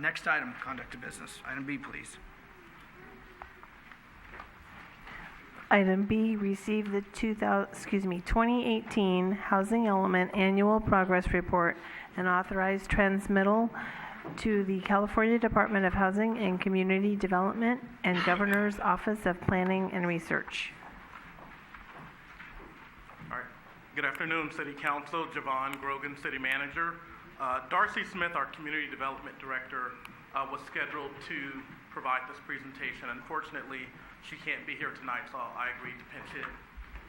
Next item, conduct of business. Item B, please. Item B, receive the 2018 Housing Element Annual Progress Report and authorize transmittal to the California Department of Housing and Community Development and Governor's Office of Planning and Research. All right. Good afternoon, City Council. Javon Grogan, City Manager. Darcy Smith, our Community Development Director, was scheduled to provide this presentation. Unfortunately, she can't be here tonight, so I agreed to pinch it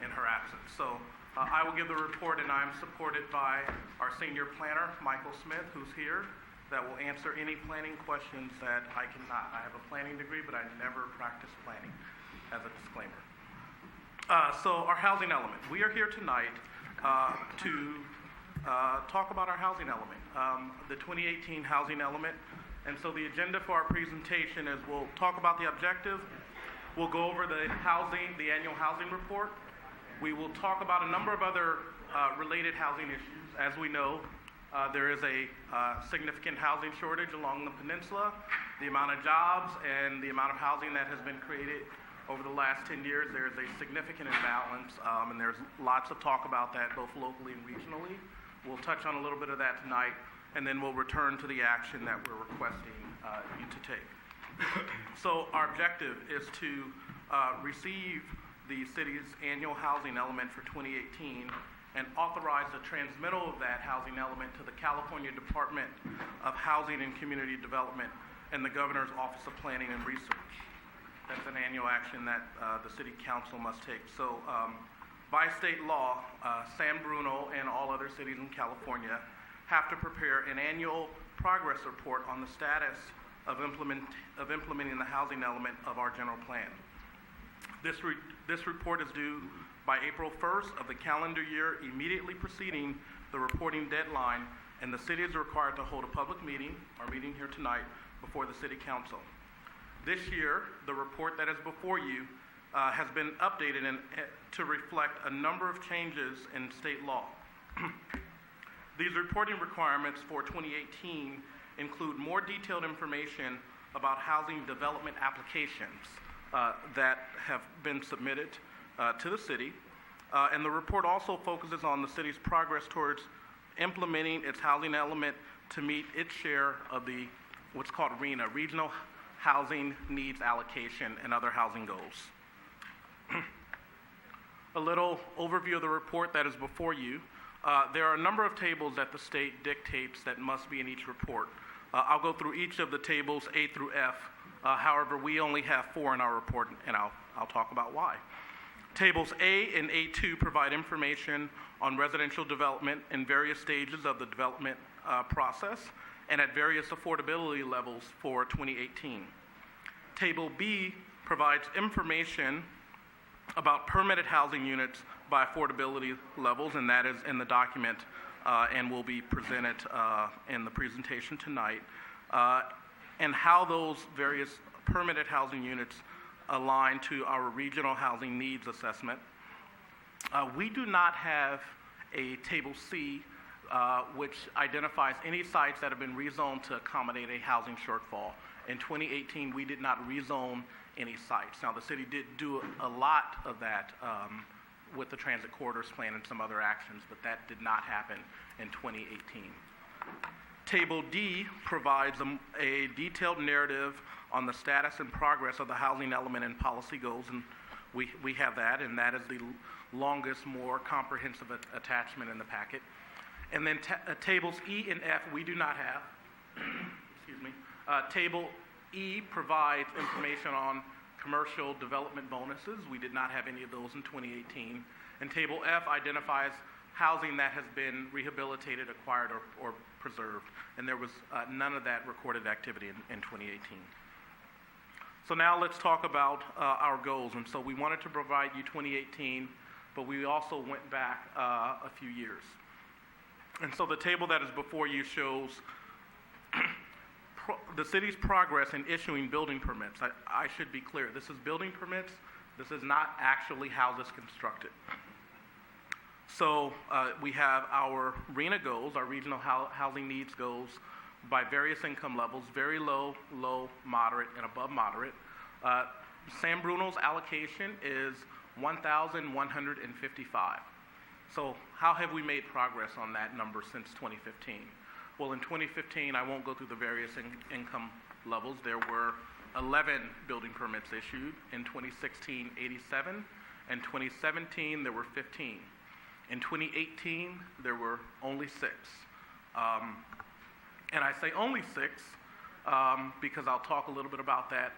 in her absence. So I will give the report, and I'm supported by our Senior Planner, Michael Smith, who's here, that will answer any planning questions that I cannot. I have a planning degree, but I never practiced planning, as a disclaimer. So our housing element. We are here tonight to talk about our housing element, the 2018 housing element. And so the agenda for our presentation is we'll talk about the objective, we'll go over the annual housing report, we will talk about a number of other related housing issues. As we know, there is a significant housing shortage along the peninsula. The amount of jobs and the amount of housing that has been created over the last 10 years, there is a significant imbalance, and there's lots of talk about that both locally and regionally. We'll touch on a little bit of that tonight, and then we'll return to the action that we're requesting you to take. So our objective is to receive the city's annual housing element for 2018 and authorize the transmittal of that housing element to the California Department of Housing and Community Development and the Governor's Office of Planning and Research. That's an annual action that the City Council must take. So by state law, San Bruno and all other cities in California have to prepare an annual progress report on the status of implementing the housing element of our general plan. This report is due by April 1st of the calendar year immediately preceding the reporting deadline, and the city is required to hold a public meeting, our meeting here tonight, before the City Council. This year, the report that is before you has been updated to reflect a number of changes in state law. These reporting requirements for 2018 include more detailed information about housing development applications that have been submitted to the city. And the report also focuses on the city's progress towards implementing its housing element to meet its share of the what's called RHNA, Regional Housing Needs Allocation, and other housing goals. A little overview of the report that is before you. There are a number of tables that the state dictates that must be in each report. I'll go through each of the tables, A through F. However, we only have 4 in our report, and I'll talk about why. Tables A and A2 provide information on residential development in various stages of the development process and at various affordability levels for 2018. Table B provides information about permitted housing units by affordability levels, and that is in the document and will be presented in the presentation tonight, and how those various permitted housing units align to our regional housing needs assessment. We do not have a Table C which identifies any sites that have been rezoned to accommodate a housing shortfall. In 2018, we did not rezone any sites. Now, the city did do a lot of that with the Transit Corridors Plan and some other actions, but that did not happen in 2018. Table D provides a detailed narrative on the status and progress of the housing element and policy goals, and we have that, and that is the longest, more comprehensive attachment in the packet. And then tables E and F we do not have. Excuse me. Table E provides information on commercial development bonuses. We did not have any of those in 2018. And Table F identifies housing that has been rehabilitated, acquired, or preserved. And there was none of that recorded activity in 2018. So now let's talk about our goals. And so we wanted to provide you 2018, but we also went back a few years. And so the table that is before you shows the city's progress in issuing building permits. I should be clear, this is building permits. This is not actually how this is constructed. So we have our RHNA goals, our regional housing needs goals, by various income levels, very low, low, moderate, and above moderate. San Bruno's allocation is 1,155. So how have we made progress on that number since 2015? Well, in 2015, I won't go through the various income levels. There were 11 building permits issued. In 2016, 87. In 2017, there were 15. In 2018, there were only 6. And I say only 6 because I'll talk a little bit about that.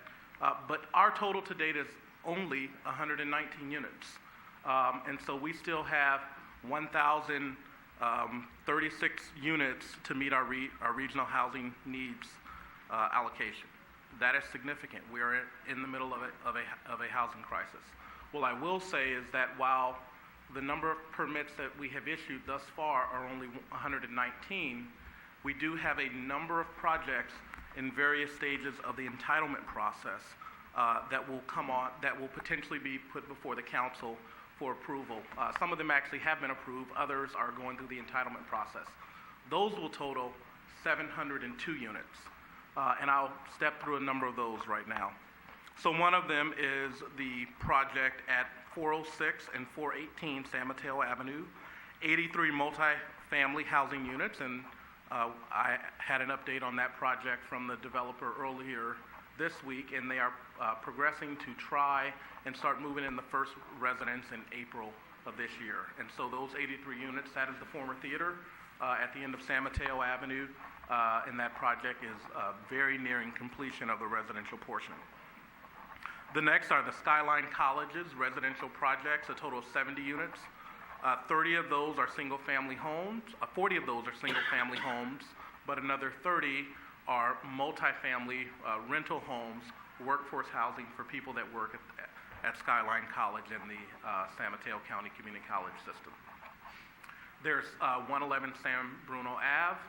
But our total to date is only 119 units. And so we still have 1,036 units to meet our regional housing needs allocation. That is significant. We are in the middle of a housing crisis. What I will say is that while the number of permits that we have issued thus far are only 119, we do have a number of projects in various stages of the entitlement process that will potentially be put before the council for approval. Some of them actually have been approved. Others are going through the entitlement process. Those will total 702 units. And I'll step through a number of those right now. So one of them is the project at 406 and 418 San Mateo Avenue, 83 multi-family housing units, and I had an update on that project from the developer earlier this week, and they are progressing to try and start moving in the first residents in April of this year. And so those 83 units, that is the former theater at the end of San Mateo Avenue, and that project is very nearing completion of the residential portion. The next are the Skyline College's residential projects, a total of 70 units. 30 of those are single-family homes, 40 of those are single-family homes, but another 30 are multifamily rental homes, workforce housing for people that work at Skyline College and the San Mateo County Community College system. There's 111 San Bruno Ave,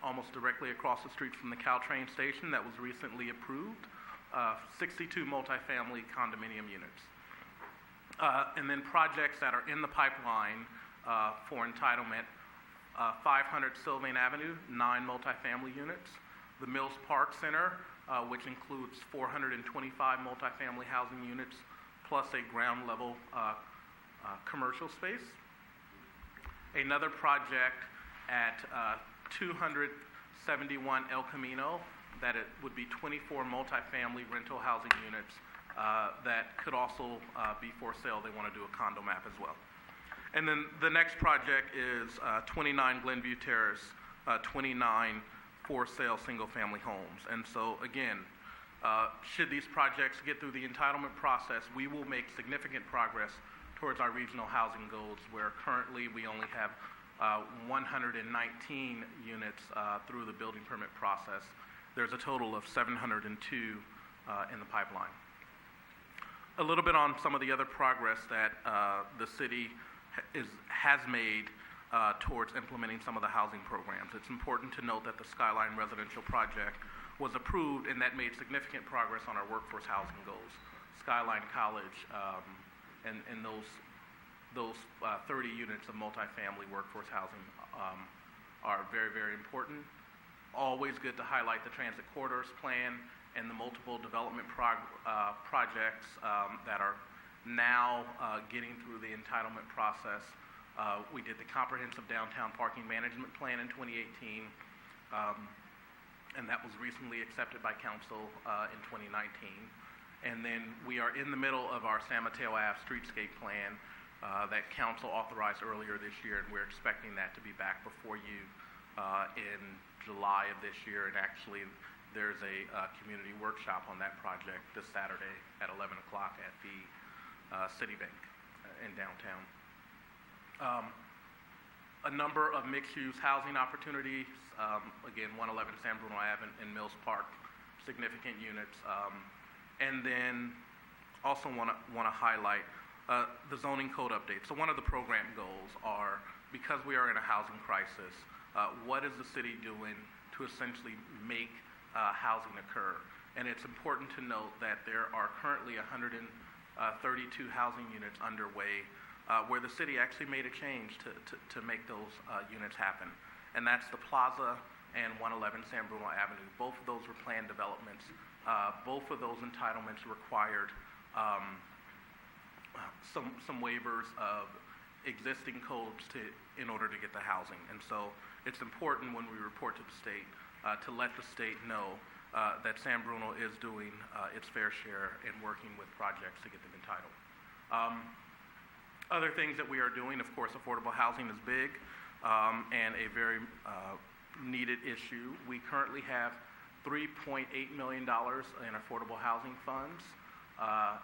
almost directly across the street from the Caltrain station that was recently approved, 62 multifamily condominium units. And then projects that are in the pipeline for entitlement, 500 Sylvain Avenue, 9 multifamily units. The Mills Park Center, which includes 425 multifamily housing units, plus a ground level commercial space. Another project at 271 El Camino, that it would be 24 multifamily rental housing units that could also be for sale. They want to do a condo map as well. And then the next project is 29 Glenview Terrace, 29 for sale single-family homes. And so again, should these projects get through the entitlement process, we will make significant progress towards our regional housing goals, where currently we only have 119 units through the building permit process. There's a total of 702 in the pipeline. A little bit on some of the other progress that the city has made towards implementing some of the housing programs. It's important to note that the Skyline residential project was approved, and that made significant progress on our workforce housing goals. Skyline College and those 30 units of multifamily workforce housing are very, very important. Always good to highlight the transit corridors plan and the multiple development projects that are now getting through the entitlement process. We did the comprehensive downtown parking management plan in 2018, and that was recently accepted by council in 2019. And then we are in the middle of our San Mateo Ave streetscape plan that council authorized earlier this year, and we're expecting that to be back before you in July of this year. And actually, there's a community workshop on that project this Saturday at 11 o'clock at the Citibank in downtown. A number of mixed-use housing opportunities, again, 111 San Bruno Ave and Mills Park, significant units. And then also want to highlight the zoning code update. So one of the program goals are, because we are in a housing crisis, what is the city doing to essentially make housing occur? And it's important to note that there are currently 132 housing units underway where the city actually made a change to make those units happen. And that's the Plaza and 111 San Bruno Avenue. Both of those were planned developments. Both of those entitlements required some waivers of existing codes in order to get the housing. And so it's important when we report to the state to let the state know that San Bruno is doing its fair share in working with projects to get them entitled. Other things that we are doing, of course, affordable housing is big and a very needed issue. We currently have $3.8 million in affordable housing funds,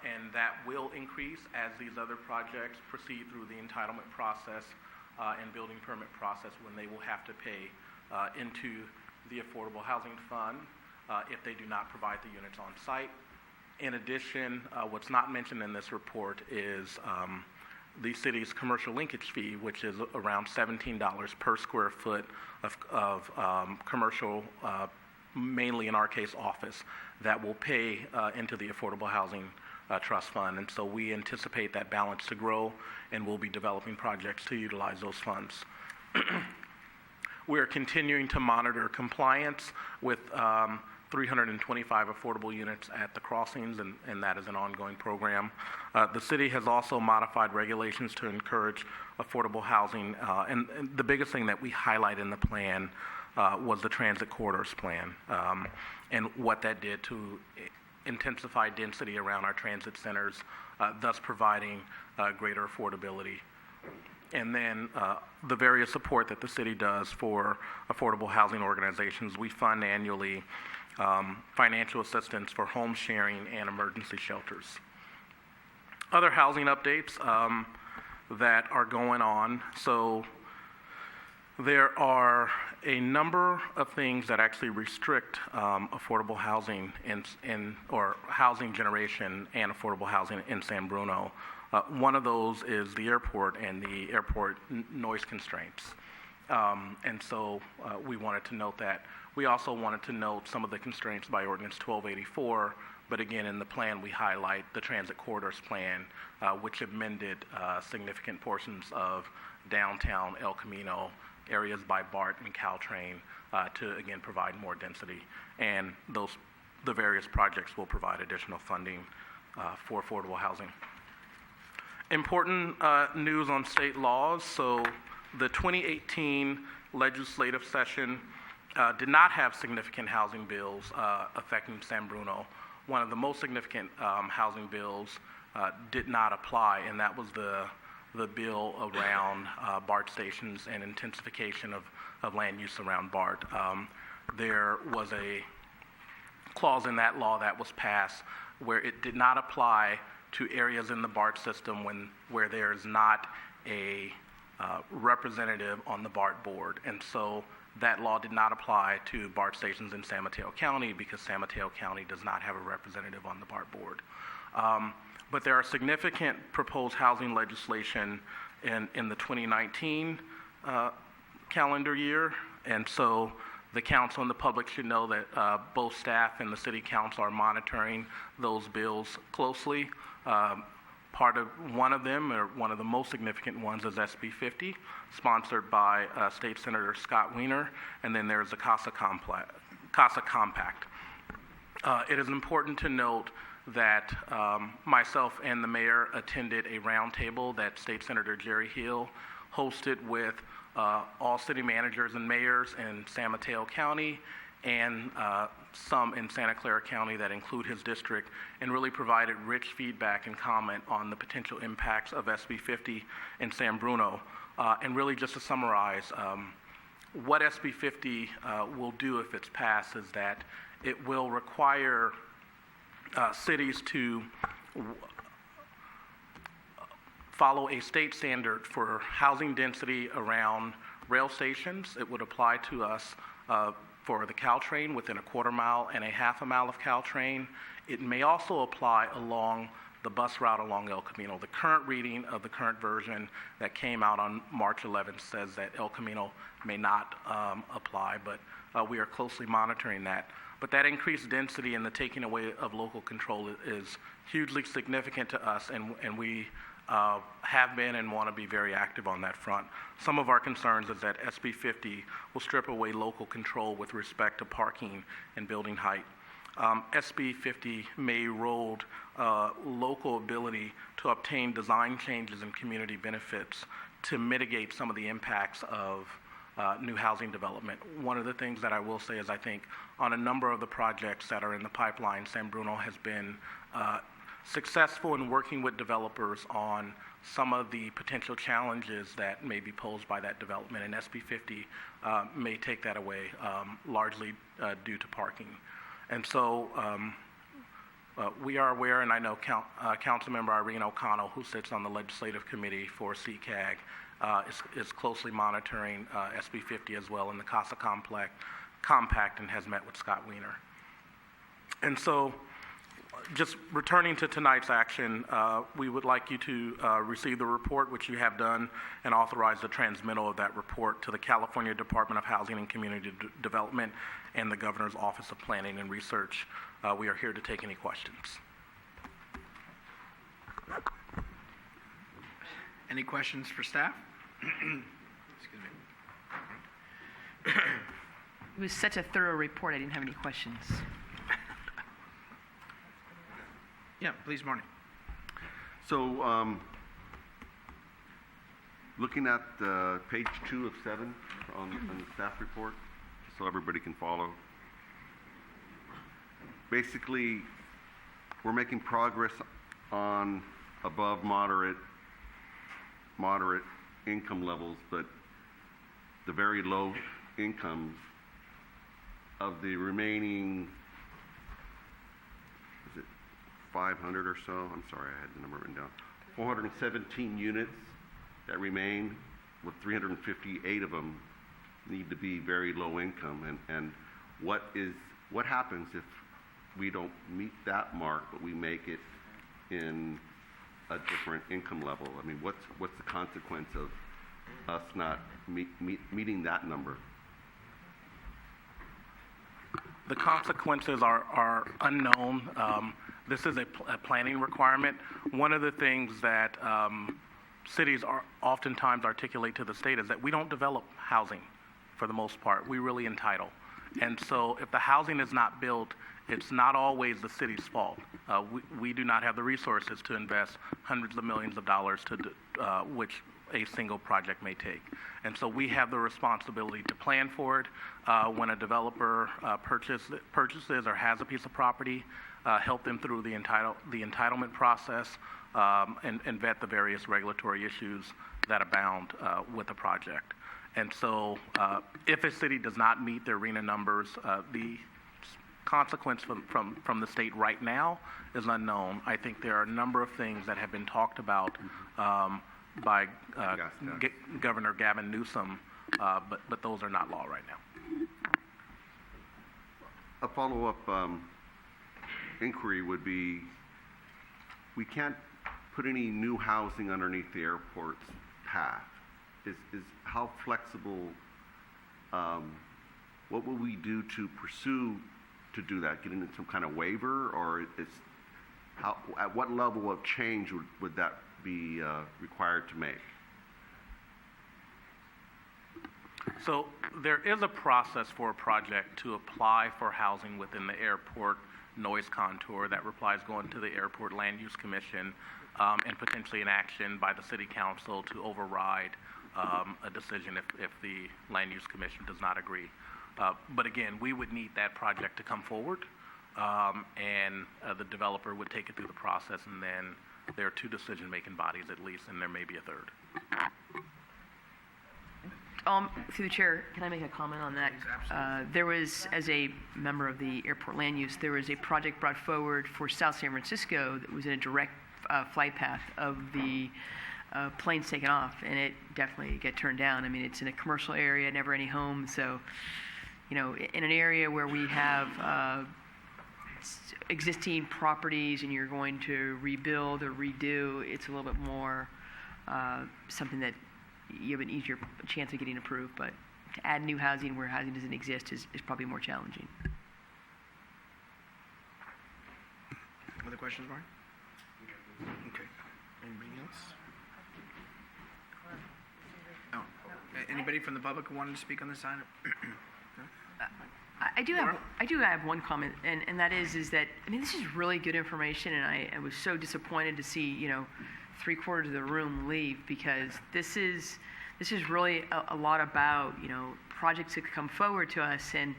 and that will increase as these other projects proceed through the entitlement process and building permit process, when they will have to pay into the affordable housing fund if they do not provide the units on site. In addition, what's not mentioned in this report is the city's commercial linkage fee, which is around $17 per square foot of commercial, mainly in our case office, that will pay into the Affordable Housing Trust Fund. And so we anticipate that balance to grow, and we'll be developing projects to utilize those funds. We're continuing to monitor compliance with 325 affordable units at the crossings, and that is an ongoing program. The city has also modified regulations to encourage affordable housing, and the biggest thing that we highlight in the plan was the transit corridors plan, and what that did to intensify density around our transit centers, thus providing greater affordability. And then the various support that the city does for affordable housing organizations. We fund annually financial assistance for home sharing and emergency shelters. Other housing updates that are going on. So there are a number of things that actually restrict affordable housing or housing generation and affordable housing in San Bruno. One of those is the airport and the airport noise constraints. And so we wanted to note that. We also wanted to note some of the constraints by Ordinance 1284, but again, in the plan, we highlight the Transit Corridors Plan, which amended significant portions of downtown El Camino, areas by BART and Caltrain, to again provide more density. And the various projects will provide additional funding for affordable housing. Important news on state laws. So the 2018 legislative session did not have significant housing bills affecting San Bruno. One of the most significant housing bills did not apply, and that was the bill around BART stations and intensification of land use around BART. There was a clause in that law that was passed where it did not apply to areas in the BART system where there is not a representative on the BART board. And so that law did not apply to BART stations in San Mateo County because San Mateo County does not have a representative on the BART board. But there are significant proposed housing legislation in the 2019 calendar year. And so the council and the public should know that both staff and the city council are monitoring those bills closely. Part of one of them, or one of the most significant ones, is SB 50, sponsored by State Senator Scott Wiener, and then there's the CASA Compact. It is important to note that myself and the mayor attended a roundtable that State Senator Jerry Hill hosted with all city managers and mayors in San Mateo County and some in Santa Clara County that include his district, and really provided rich feedback and comment on the potential impacts of SB 50 in San Bruno. And really just to summarize, what SB 50 will do if it's passed is that it will require cities to follow a state standard for housing density around rail stations. It would apply to us for the Caltrain within a quarter mile and a half a mile of Caltrain. It may also apply along the bus route along El Camino. The current reading of the current version that came out on March 11th says that El Camino may not apply, but we are closely monitoring that. But that increased density and the taking away of local control is hugely significant to us, and we have been and want to be very active on that front. Some of our concerns is that SB 50 will strip away local control with respect to parking and building height. SB 50 may erode local ability to obtain design changes and community benefits to mitigate some of the impacts of new housing development. One of the things that I will say is I think on a number of the projects that are in the pipeline, San Bruno has been successful in working with developers on some of the potential challenges that may be posed by that development, and SB 50 may take that away, largely due to parking. And so we are aware, and I know Councilmember Irene O'Connell, who sits on the Legislative Committee for CCAG, is closely monitoring SB 50 as well in the CASA Compact and has met with Scott Wiener. And so just returning to tonight's action, we would like you to receive the report, which you have done, and authorize the transmittal of that report to the California Department of Housing and Community Development and the Governor's Office of Planning and Research. We are here to take any questions. Any questions for staff? Excuse me. It was such a thorough report, I didn't have any questions. Yeah, please, Marty. So, looking at page 2 of 7 on the staff report, so everybody can follow. Basically, we're making progress on above moderate income levels, but the very low incomes of the remaining, is it 500 or so? I'm sorry, I had the number written down. 417 units that remain, with 358 of them need to be very low income. And what happens if we don't meet that mark, but we make it in a different income level? I mean, what's the consequence of us not meeting that number? The consequences are unknown. This is a planning requirement. One of the things that cities are oftentimes articulate to the state is that we don't develop housing for the most part. We really entitle. And so if the housing is not built, it's not always the city's fault. We do not have the resources to invest hundreds of millions of dollars to which a single project may take. And so we have the responsibility to plan for it. When a developer purchases or has a piece of property, help them through the entitlement process and vet the various regulatory issues that abound with the project. And so if a city does not meet their RENA numbers, the consequence from the state right now is unknown. I think there are a number of things that have been talked about by Governor Gavin Newsom, but those are not law right now. A follow-up inquiry would be, we can't put any new housing underneath the airport's path. Is how flexible, what will we do to pursue to do that? Getting in some kind of waiver, or at what level of change would that be required to make? So there is a process for a project to apply for housing within the airport noise contour. That requires going to the Airport Land Use Commission and potentially an action by the City Council to override a decision if the Land Use Commission does not agree. But again, we would need that project to come forward, and the developer would take it through the process, and then there are 2 decision-making bodies at least, and there may be a 3rd. Through the chair, can I make a comment on that? There was, as a member of the airport land use, there was a project brought forward for South San Francisco that was in a direct flight path of the planes taken off, and it definitely got turned down. I mean, it's in a commercial area, never any homes, so, you know, in an area where we have existing properties and you're going to rebuild or redo, it's a little bit more something that you have an easier chance of getting approved, but to add new housing where housing doesn't exist is probably more challenging. Other questions, Mark? Okay. Anybody else? Oh, anybody from the public who wanted to speak on this item? I do have one comment, and that is that, I mean, this is really good information, and I was so disappointed to see, you know, 3/4 of the room leave, because this is really a lot about, you know, projects that come forward to us, and,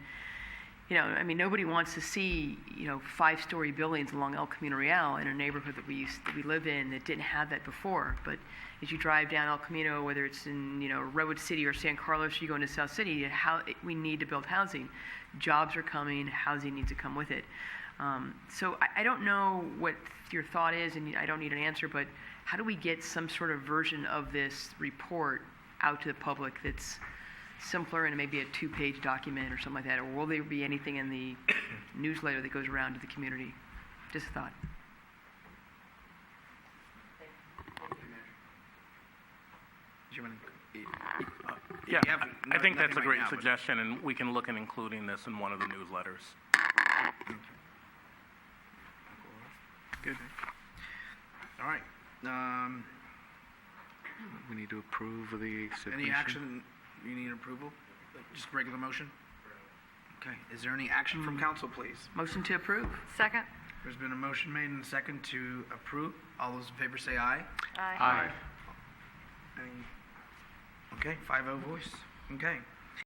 you know, I mean, nobody wants to see, you know, 5-story buildings along El Camino Real in a neighborhood that we live in that didn't have that before. But as you drive down El Camino, whether it's in, you know, Redwood City or San Carlos, you go into South City, we need to build housing. Jobs are coming, housing needs to come with it. So I don't know what your thought is, and I don't need an answer, but how do we get some sort of version of this report out to the public that's simpler and maybe a 2-page document or something like that? Or will there be anything in the newsletter that goes around to the community? Just a thought. Do you want to? Yeah, you have I think that's a nothing great right now, but- suggestion, and we can look at including this in one of the newsletters. Good. All right. We need to approve of the submission. Any action, you need approval? Just regular motion? Okay. Is there any action from council, please? Motion to approve. Second. There's been a motion made and a second to approve. All those in favor say aye. Aye. Okay, 5-0 voice. Okay.